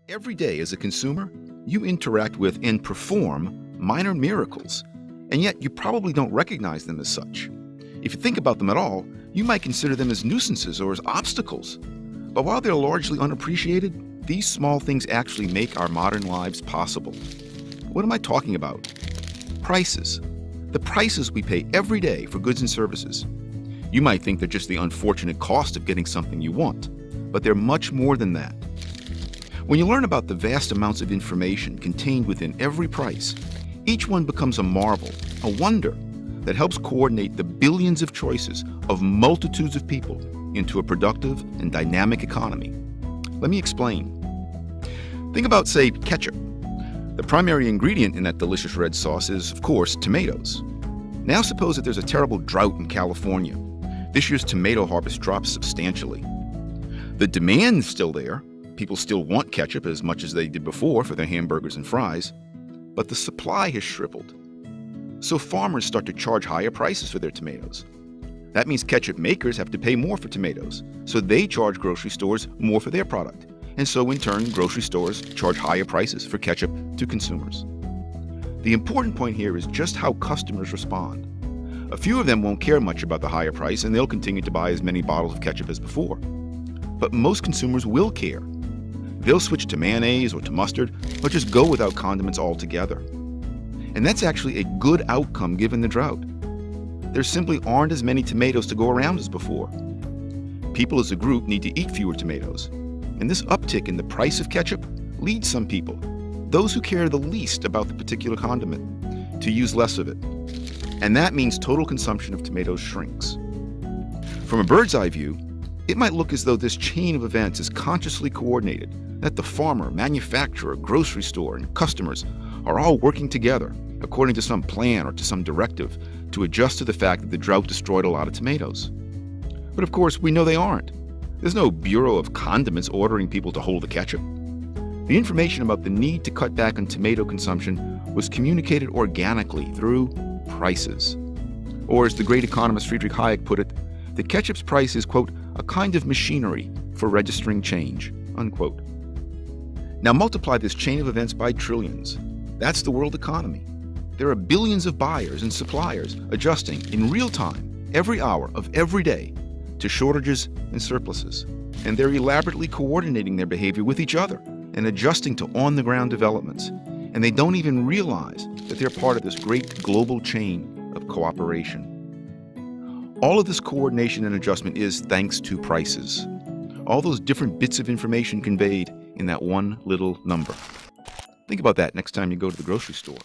Every day as a consumer, you interact with and perform minor miracles, and yet you probably don't recognize them as such. If you think about them at all, you might consider them as nuisances or as obstacles. But while they're largely unappreciated, these small things actually make our modern lives possible. What am I talking about? Prices. The prices we pay every day for goods and services. You might think they're just the unfortunate cost of getting something you want, but they're much more than that. When you learn about the vast amounts of information contained within every price, each one becomes a marvel, a wonder that helps coordinate the billions of choices of multitudes of people into a productive and dynamic economy. Let me explain. Think about, say, ketchup. The primary ingredient in that delicious red sauce is, of course, tomatoes. Now suppose that there's a terrible drought in California. This year's tomato harvest drops substantially. The demand's still there. People still want ketchup as much as they did before for their hamburgers and fries, but the supply has shriveled. So farmers start to charge higher prices for their tomatoes. That means ketchup makers have to pay more for tomatoes, so they charge grocery stores more for their product. And so in turn, grocery stores charge higher prices for ketchup to consumers. The important point here is just how customers respond. A few of them won't care much about the higher price, and they'll continue to buy as many bottles of ketchup as before. But most consumers will care. They'll switch to mayonnaise or to mustard, or just go without condiments altogether. And that's actually a good outcome given the drought. There simply aren't as many tomatoes to go around as before. People as a group need to eat fewer tomatoes, and this uptick in the price of ketchup leads some people, those who care the least about the particular condiment, to use less of it. And that means total consumption of tomatoes shrinks. From a bird's eye view, it might look as though this chain of events is consciously coordinated, that the farmer, manufacturer, grocery store, and customers are all working together according to some plan or to some directive to adjust to the fact that the drought destroyed a lot of tomatoes. But of course, we know they aren't. There's no Bureau of Condiments ordering people to hold the ketchup. The information about the need to cut back on tomato consumption was communicated organically through prices. Or as the great economist Friedrich Hayek put it, the ketchup's price is, quote, a kind of machinery for registering change, unquote. Now multiply this chain of events by trillions. That's the world economy. There are billions of buyers and suppliers adjusting in real time, every hour of every day, to shortages and surpluses. And they're elaborately coordinating their behavior with each other and adjusting to on-the-ground developments. And they don't even realize that they're part of this great global chain of cooperation. All of this coordination and adjustment is thanks to prices. All those different bits of information conveyed in that one little number. Think about that next time you go to the grocery store.